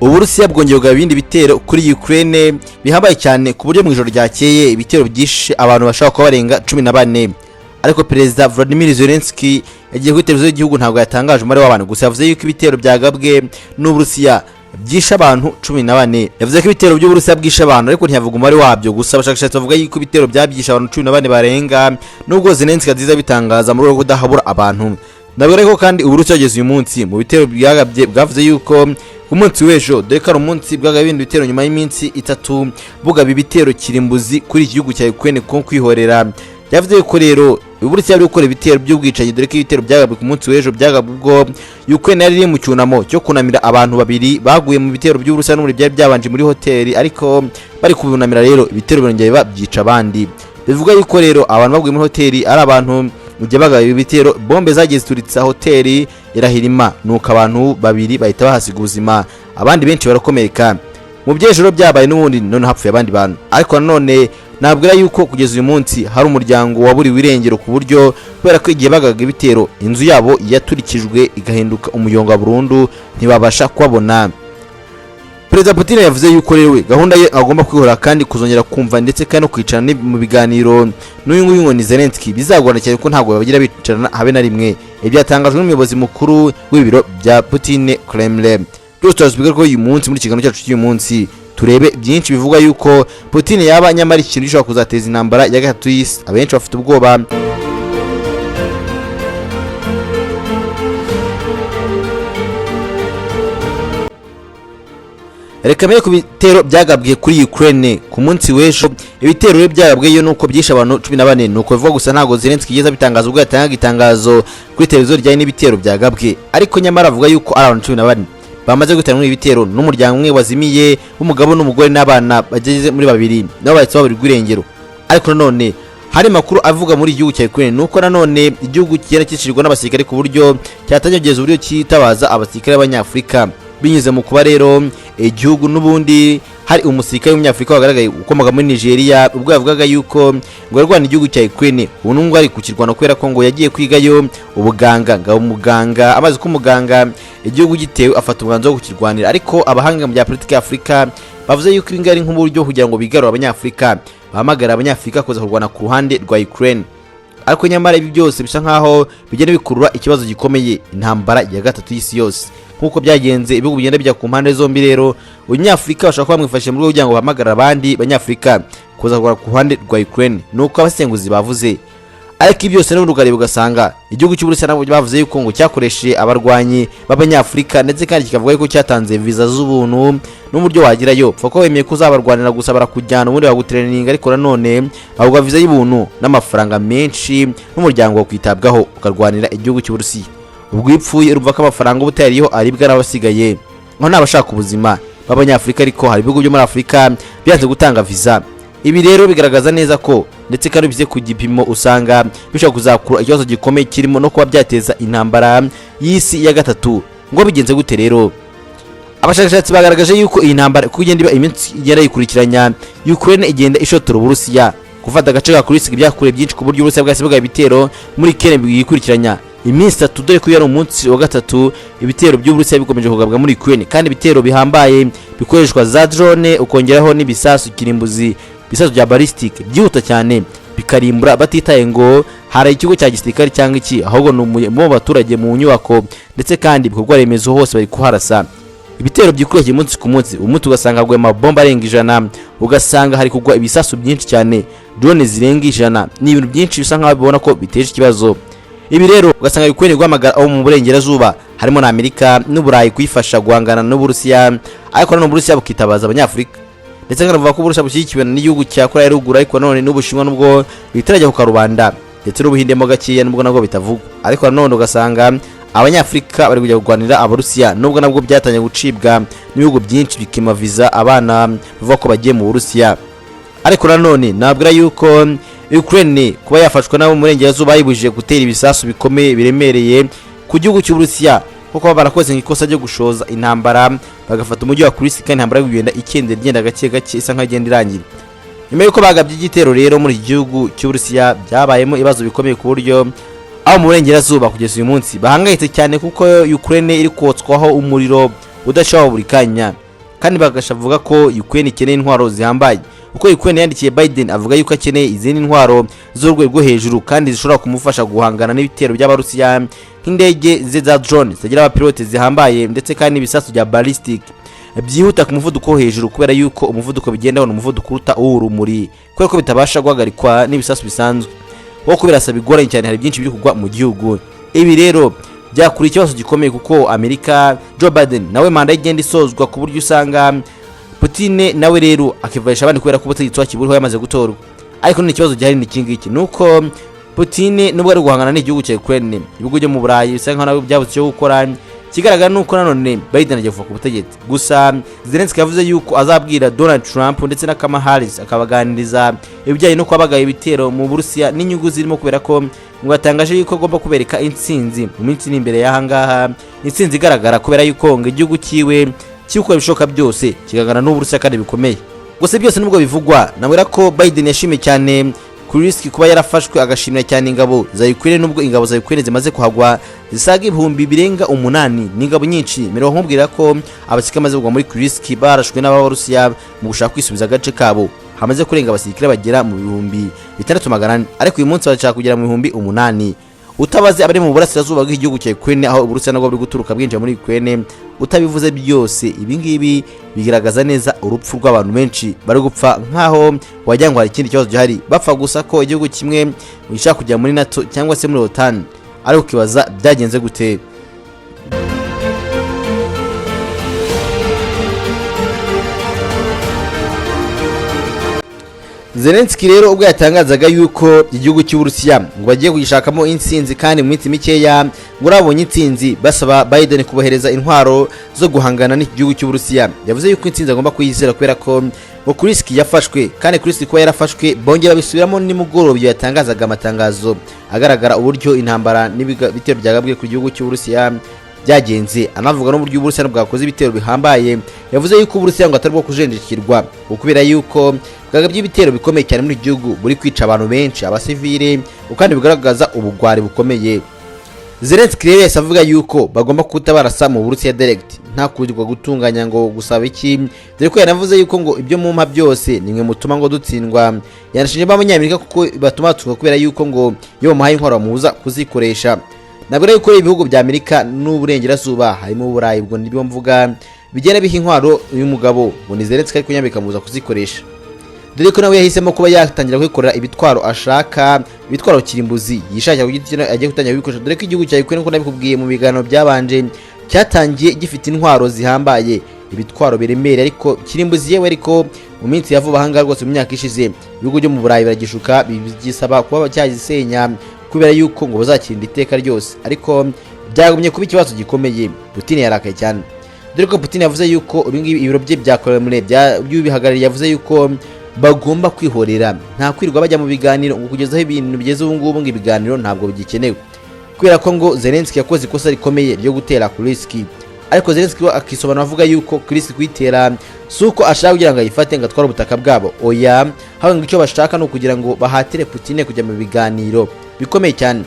Uburusiya bwongeye kugaba ibindi bitero kuri Ukraine bihambaye cyane ku buryo mu ijoro ryakeye ibitero byishe abantu bashaka kuba barenga 14. Ariko Perezida Volodymyr Zelensky yagiye kuri televiziyo y'igihugu ntabwo yatangaje umubare w'abantu, gusa yavuze yuko ibitero byagabwe n'Uburusiya byishe abantu 14. Yavuze ko ibitero by'Uburusiya bwishe abantu ariko ntiyavuga umubare wabyo, gusa abashakashatsi bavuga yuko ibitero byabishe abantu 14 barenga, nubwo Zelensky aziza bitangaza muri rwo kudahabura abantu. Nabwo ariko kandi Uburusiya yageze uyu munsi mu bitero byagabye bwavuze yuko umunsi w'ejo dore ko ari umunsi bwagaba ibindi bitero nyuma y'iminsi 3 bugaba ibitero kirimbuzi kuri iki gihugu cya Ukraine ko kwihorera. Yavuze ko rero Uburusiya buri gukora ibitero by'ubwicanyi dore ko ibitero byagabwe ku munsi w'ejo byagabwe ubwo Ukraine yari mu cyunamo cyo kunamira abantu babiri baguye mu bitero by'Uburusiya n'umuri byari byabanje muri hoteli, ariko bari kubunamira rero ibitero birongeye babyica abandi. Bivuga yuko rero abantu baguye muri hoteli ari abantu mu gihe bagaba ibitero bombe zagiye zituritsa hoteli Irimo, nuko abantu babiri bahita bahasiga ubuzima, abandi benshi barakomereka. Mu byejoro byabaye n'ubundi none hapfuye abandi bantu, ariko none nabwira yuko kugeza uyu munsi hari umuryango waburiwe irengero ku buryo kubera ko igihe bagaga ibitero inzu yabo yaturikijwe igahinduka umuyonga burundu ntibabasha kubabona. Perezida Putin yavuze yuko rero gahunda ye agomba kwihora kandi kuzongera kumva ndetse kandi no kwicarana mu biganiro n'uyu nguyu ni Zelensky bizagorana cyane ko ntabwo bagira bicarana habe na rimwe. Ibyo yatangajwe n'umuyobozi mukuru w'ibiro bya Putin Kremlin. Byose tuzabigera ko uyu munsi muri kiganiro cyacu cy'uyu munsi turebe byinshi bivuga yuko Putin yaba nyamara ikintu gishobora kuzateza intambara ya gatatu y'isi. Abenshi bafite ubwoba. Reka mbere ku bitero byagabwe kuri Ukraine ku munsi w'ejo. Ibitero rero byagabwe yo nuko byishe abantu 14, nuko bivuga gusa ntago Zelensky yeza bitangaza ubwo yatangaga itangazo kuri televiziyo rya n'ibitero byagabwe, ariko nyamara avuga yuko ari abantu 14 bamaze gutera muri ibitero n'umuryango umwe wazimiye w'umugabo n'umugore n'abana bageze muri babiri nabo bahise babiri gwirengero. Ariko none hari makuru avuga muri igihugu cya Ukraine nuko nanone igihugu cyera cyishirwa n'abasirikare ku buryo cyatanyogeza uburyo cyitabaza abasirikare b'Abanyafrika binyuze mu kuba rero igihugu n'ubundi hari umusirikare w'Umunyafrika wagaragaye ukomoka muri Nigeria ubwo yavugaga yuko ngo yarwana igihugu cya Ukraine ubu nungu ari kukirwana kubera ko ngo yagiye kwigayo ubuganga nga umuganga amaze ko umuganga igihugu gitewe afata umwanzo wo kukirwanira. Ariko abahanga mu bya politiki ya Afrika bavuze yuko ibinga ari nk'uburyo kugira ngo bigarure Abanyafrika bahamagara Abanyafrika kuza kurwana ku ruhande rwa Ukraine. Ariko nyamara ibi byose bisa nkaho bigenda bikurura ikibazo gikomeye, intambara ya gatatu y'isi yose. Nkuko byagenze ibihugu bigenda bijya ku mpande zombi rero Abanyafrika bashaka kuba mwifashe muri kugira ngo bahamagara abandi Banyafrika kuza kurwana ku ruhande rwa Ukraine, nuko abasenguzi bavuze. Ariko ibyo byose n'urugarebe ugasanga igihugu cy'Uburusiya nabo bavuze yuko ngo cyakoresheje abarwanyi b'Abanyafrika ndetse kandi kikavuga yuko cyatanze visa z'ubuntu n'uburyo wagirayo pfa ko wemeye kuzabarwanira gusa barakujyana ubundi bagutraining, ariko nanone bavuga visa y'ubuntu n'amafaranga menshi n'umuryango wo kwitabwaho ukarwanira igihugu cy'Uburusiya. Ubwo ipfuye urumva ko amafaranga ubutariho aribwa n'abasigaye ngo nabashaka ubuzima b'Abanyafrika, ariko hari ibihugu byo muri Afrika byanze gutanga visa. Ibi rero bigaragaza neza ko ndetse kandi bize ku gipimo usanga bishobora kuzakura ikibazo gikomeye kirimo no kuba byateza intambara y'isi ya gatatu. Ngo bigenze gute rero? Abashakashatsi bagaragaje yuko iyi ntambara kugenda iba iminsi igenda yikurikiranya Ukraine igenda ishotora Uburusiya gufata agace ka kurisiga byakure byinshi ku buryo Uburusiya bwase bwa ibitero muri Ukraine bigikurikiranya iminsi 3 dore ko yari umunsi wa gatatu ibitero by'Uburusiya bikomeje kugabwa muri Ukraine, kandi ibitero bihambaye bikoreshwa za drone ukongeraho n'ibisasu kirimbuzi bisasu bya ballistic byihuta cyane bikarimbura batitaye ngo hari ikigo cya gisirikare cyangwa iki, ahubwo mu baturage mu nyubako ndetse kandi bikorwa remezo hose bari kuharasa. Ibitero byikuye umunsi ku munsi umuntu ugasanga agwe amabomba arenga 100, ugasanga hari kugwa ibisasu byinshi cyane, drone zirenga 100 n'ibintu byinshi bisa nkaho bibona ko biteje ikibazo. Ibi rero ugasanga bikwiriye guhamagara abo mu burengerazuba harimo na Amerika n'Uburayi kuyifasha guhangana n'Uburusiya, ariko none Uburusiya bukitabaza Abanyafrika ndetse kandi bavuga ko Uburusiya bushyigikiwe n'igihugu cya Korea y'Uruguru, ariko none n'Ubushinwa nubwo bitarajya ku karubanda ndetse n'Ubuhindemo gakeya nubwo nabwo bitavuga, ariko none ugasanga Abanyafrika bari kujya kurwanira Abarusiya nubwo nabwo byatanye gucibwa n'ibihugu byinshi bikima visa abana bavuga ko bagiye mu Burusiya. Ariko nanone nabwira yuko Ukraine kuba yafashwe nabo murengerazuba yibujije gutera ibisasu bikomeye biremereye ku gihugu cy'Uburusiya kuko barakoze nk'ikosa ryo gushoza intambara bagafata umujyi wa Kursk, kandi intambara y'ugenda ikende igenda gake gake isa nk'agenda irangira. Nyuma yuko bagabye igitero rero muri igihugu cy'Uburusiya byabayemo ibibazo bikomeye ku buryo aho mu burengerazuba kugeza uyu munsi bahangayitse cyane kuko Ukraine iri kotswaho umuriro udashaho buri kanya. kandi bagashavuga ko Ukraine ikeneye intwaro zihambaye. Uko Ukraine yandikiye Biden avuga yuko akeneye izindi ntwaro z'urwego hejuru kandi zishobora kumufasha guhangana n'ibitero by'Abarusiya nk'indege za drone zigira abapilote zihambaye ndetse kandi ibisasu bya ballistic byihuta ku muvuduko hejuru, kubera yuko umuvuduko bigendaho n'umuvuduko uruta uw'urumuri, kubera ko bitabasha guhagarikwa n'ibisasu bisanzwe. Kuko birasaba bigoranye cyane, hari byinshi biri kugwa mu gihugu. Ibi rero byakuri ikibazo gikomeye kuko Amerika, Joe Biden nawe manda igenda isozwa ku buryo usanga Putin nawe rero akivaisha abandi kubera ko ubutegetsi wakiburiho yamaze gutorwa. Ariko ni ikibazo gihari ni kingiki nuko Putin nubwo ari guhangana n'igihugu cya Ukraine, ibihugu byo mu Burayi bisa nkaho nabo byabuze cyo gukora. Kigaragara nuko nanone Biden agiye kuva ku butegetsi. Gusa Zelensky yavuze yuko azabwira Donald Trump ndetse na Kamala Harris akabaganiriza ibijyanye no kwabagaye ibitero mu Burusiya n'inyungu zirimo, kubera ko ngo atangaje yuko agomba kubereka intsinzi mu minsi iri imbere y'ahangaha, intsinzi igaragara kubera yuko ngo igihugu kiwe cyuko bishoka byose kigagana n'Uburusiya kandi bikomeye. Gusa byose nubwo bivugwa, nabwira ko Biden yashimye cyane kuri risk kuba yarafashwe, agashimira cyane ingabo za Ukraine, nubwo ingabo za Ukraine zimaze kuhagwa zisaga ibihumbi birenga 8 n'ingabo nyinshi. Mero nkubwira ko abasirikare maze kugwa muri risk barashwe n'Abarusiya mu gushaka kwisubiza agace kabo, hamaze kurenga abasirikare bagera mu bihumbi 600, ariko uyu munsi bashaka kugera mu bihumbi 8. Utabaze abari mu burasirazuba bw'igihugu cya Ukraine aho Uburusiya nabwo buri guturuka bwinjira muri Ukraine, utabivuze byose ibi ngibi bigaragaza neza urupfu rw'abantu benshi bari gupfa nkaho wajya ngo hari ikindi kibazo gihari, bapfa gusa ko igihugu kimwe gishaka kujya muri NATO cyangwa se muri OTAN, ariko kibaza byagenze gute. Zelensky rero ubwo yatangazaga yuko igihugu cy'Uburusiya ngo bagiye kugishakamo intsinzi kandi mu minsi mikeya ngo urabonye intsinzi, basaba Biden kubohereza intwaro zo guhangana n'igihugu cy'Uburusiya. Yavuze yuko intsinzi agomba kuyizera kubera ko ngo Kriski yafashwe, kandi Kriski ko yarafashwe bongera bisubiramo nimugoroba yatangazaga amatangazo agaragara uburyo intambara n'ibitero byagabwe ku gihugu cy'Uburusiya byagenze, anavuga no buryo Uburusiya bwakoze ibitero bihambaye. Yavuze yuko Uburusiya ngo atari bwo kujenjekirwa ukubera yuko bwagabye ibitero bikomeye cyane muri gihugu buri kwica abantu benshi abasivile, kandi bigaragaza ubugwari bukomeye. Zelensky rero yasavuga yuko bagomba kutabarasa mu Burusiya direct, nta kurirwa gutunganya ngo gusaba iki, dore ko yanavuze yuko ngo ibyo mumpa byose nimwe mutuma ngo dutsindwa. Yanashije b'abanyamerika kuko batuma tuka kubera yuko ngo iyo bamuhaye inkoro bamubuza kuzikoresha. Nabwo rero ko ibihugu bya Amerika n'uburengerazuba harimo Uburayi, ubwo nibyo mvuga bigenda biha inkwaro uyu mugabo ngo ni Zelensky ariko nyambika muza kuzikoresha, dore ko nawe yahisemo kuba yatangira kwikorera ibitwaro ashaka, ibitwaro kirimbuzi yishakira kugitira agiye gutangira kubikoresha, dore ko igihugu cya Ukraine ko nabikubwiye mu biganiro byabanje cyatangiye gifite intwaro zihambaye, ibitwaro biremere ariko kirimbuzi yewe, ariko mu minsi yavuba hanga rwose mu myaka ishize ibihugu byo mu Burayi baragishuka bigisaba kuba cyazisenya kubera yuko ngo bazakirinda iteka ryose, ariko byagumye kuba ikibazo gikomeye. Putin yarakaye cyane, dore ko Putin yavuze yuko ibingibi ibiro bye byakorewe muri by'ubihagarariye, yavuze yuko bagomba kwihorera, nta kwirirwa bajya mu biganiro ngo kugezaho ibintu bigeze ubu ngubu, ngo ibiganiro ntabwo bigikenewe, kubera ko ngo Zelensky yakoze ikosa rikomeye ryo gutera Kriski. Ariko Zelensky akisobanura avuga yuko Kriski kwitera suko ashaka kugira ngo ayifate ngo atware ubutaka bwabo, oya, hawe ngo icyo bashaka no kugira ngo bahatire Putin kujya mu biganiro bikomeye cyane,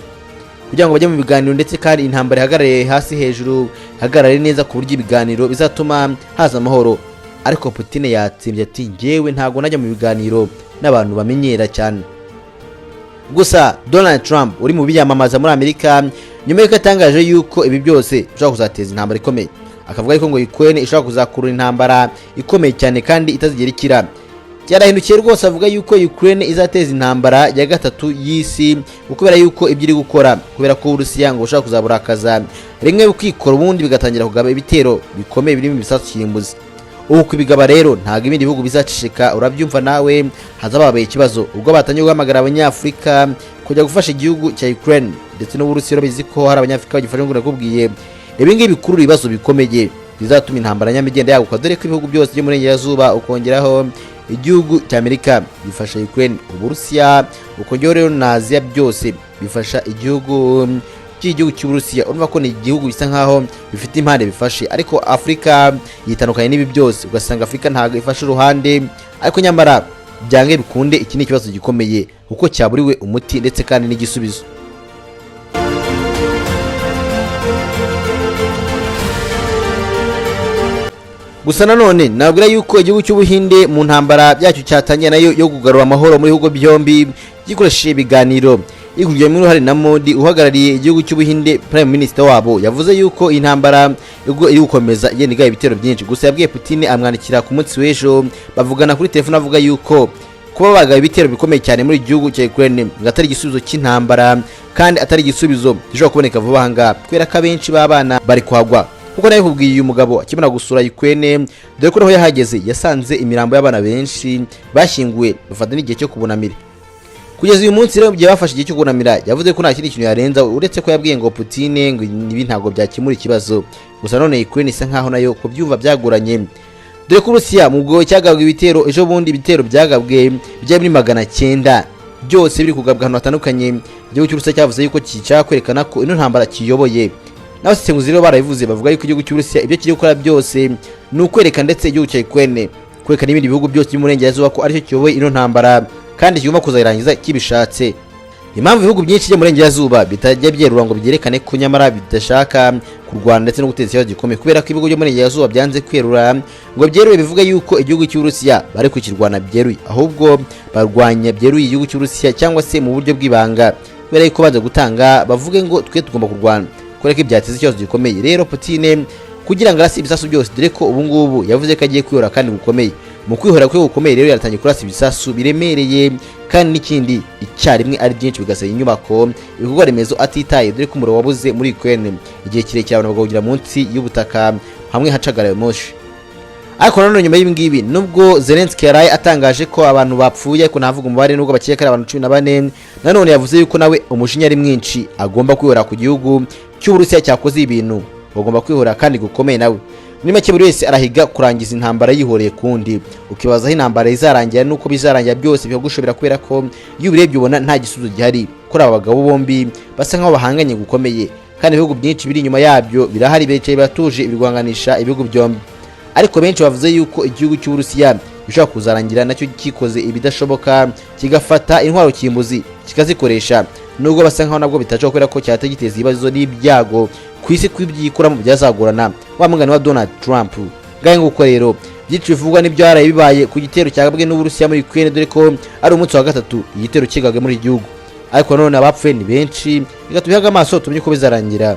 kugira ngo bajye mu biganiro ndetse kandi intambara ihagarare hasi hejuru, hagarare neza ku buryo ibiganiro bizatuma haza amahoro. Ariko Putin yatsimbye ati ngewe ntago najya mu biganiro n'abantu bamenyera cyane. Gusa Donald Trump uri mu biyamamaza muri Amerika nyuma y'uko atangaje yuko ibi byose bishobora kuzateza intambara ikomeye, akavuga yuko ngo Ukraine ishobora kuzakurura intambara ikomeye cyane kandi itazigera ikira. Cyarahindukiye rwose avuga yuko Ukraine izateza intambara ya gatatu y'isi, ukubera yuko ibyo iri gukora, kubera ko Uburusiya ngo ushaka kuzaburakaza rimwe bukikora ubundi bigatangira kugaba ibitero bikomeye birimo ibisasu kirimbuzi. Ubu kubigaba rero ntago ibindi bihugu bizacishika, urabyumva nawe hazababaye ikibazo ubwo batangiye guhamagara abanyafrika kujya gufasha igihugu cya Ukraine, ndetse n'Uburusiya bizi ko hari abanyafrika bagifasha ngo nakubwiye. Ibi ngibi bikurura ibibazo bikomeye bizatuma intambara nyamigenda yaguka, dore ko ibihugu byose byo muri Ngerazuba ukongeraho igihugu cya Amerika bifasha Ukraine, Uburusiya ukongeraho rero na Aziya byose bifasha igihugu cy'Uburusiya. Urumva ko ni igihugu bisa nkaho bifite impande bifashe, ariko Afrika yitandukanye n'ibi byose, ugasanga Afrika ntago ifashe uruhande, ariko nyamara byange bikunde iki ni ikibazo gikomeye kuko cyaburiwe umuti ndetse kandi n'igisubizo. gusa nanone nabwira yuko igihugu cy'Ubuhinde mu ntambara byacyo cyatangiye nayo yo kugarura amahoro muri bihugu byombi gikoresheje ibiganiro igujye muri hari na Modi uhagarariye igihugu cy'Ubuhinde Prime Minister wabo yavuze yuko intambara iri gukomeza igenda ibitero byinshi. Gusa yabwiye Putin amwandikira ku munsi w'ejo bavugana kuri telefone avuga yuko kuba bagaba ibitero bikomeye cyane muri igihugu cya Ukraine ngatari igisubizo cy'intambara kandi atari igisubizo gishobora kuboneka vuba hanga kubera ko abenshi b'abana bari kwagwa. Kuko nayo kubwiye uyu mugabo akimara gusura Ukraine dore ko naho yahageze yasanze imirambo y'abana benshi bashyinguwe bafata n'igihe cyo kubunamira. Kugeza uyu munsi rero giye bafashe igihe cyo kunamira yavuze ko nta kindi kintu yarenza uretse ko yabwiye ngo Putin ngo ibi ntago byakemura ikibazo. Gusa none Ukraine isa nkaho nayo kubyumva byagoranye dore ko Russia mu bwo cyagabwe ibitero ejo bundi ibitero byagabwe bya muri 900 byose biri kugabwa ahantu hatandukanye. Igihugu cy'Urusiya cyavuze yuko kica kwerekana ko ino ntambara kiyoboye. N'abasesenguzi rero barabivuze bavuga yuko igihugu cy'Urusiya ibyo kiri gukora byose ni ukwereka ndetse igihugu cya Ukraine kwerekana ibindi bihugu byose by'umurengerazuba ko aricyo kiyoboye ino ntambara kandi kigomba kuzayirangiza kibishatse. Impamvu ibihugu byinshi byo murengerazuba bitajya byerura ngo byerekane ko nyamara bidashaka kurwana ndetse no guteza ikibazo gikomeye kubera ko ibihugu byo murengerazuba byanze kwerura ngo byeruye bivuga yuko igihugu cy'Urusiya bari kukirwana byeruye ahubwo barwanya byeruye igihugu cy'Urusiya cyangwa se mu buryo bw'ibanga kubera yuko baza gutanga bavuge ngo twe tugomba kurwana kubera ko byateza ikibazo gikomeye. Rero Putin kugira ngo arase ibisasu byose dore ko ubu ngubu yavuze ko agiye kwihora kandi gukomeye. Mu kwihora kwe gukomeye rero yaratangiye kurasa ibisasu biremereye kandi n'ikindi icyarimwe ari byinshi bigasenya inyubako ibikorwa remezo atitaye dore ko umuriro wabuze muri Ukraine igihe kirekire abantu bagahugira munsi y'ubutaka hamwe hacagara moshi. Ariko nanone nyuma y'ibingibi nubwo Zelensky yaraye atangaje ko abantu bapfuye ko navuga umubare nubwo bakeka ari abantu 14 nanone yavuze yuko nawe umushinya ari mwinshi agomba kwihora ku gihugu cy'Uburusiya cyakoze ibintu bagomba kwihora kandi gukomeye nawe. Muri make buri wese arahiga kurangiza intambara yihoreye kundi ukibaza aho intambara izarangira nuko bizarangira byose bigushobera kubera ko iyo ubirebye ubona nta gisubizo gihari kuri aba bagabo bombi basa nkaho bahanganye gukomeye kandi ibihugu byinshi biri inyuma yabyo birahari bicaye batuje ibirwanganisha ibihugu byombi. Ariko benshi bavuze yuko igihugu cy'Uburusiya bishobora kuzarangira nacyo kikoze ibidashoboka kigafata intwaro kimbuzi kikazikoresha nubwo basa nkaho nabwo bitaje kubera ko cyahita giteza ibibazo n'ibyago ku isi kw'ibyikuramo byazagorana wa mugani wa Donald Trump. Gahe nguko rero byinshi bivugwa n'ibyo haraye bibaye ku gitero cyagabwe n'Uburusiya muri Ukraine dore ko ari umunsi wa gatatu igitero kigabwe muri igihugu. Ariko none abapfuye ni benshi reka tubihaga amaso tumenye ko bizarangira.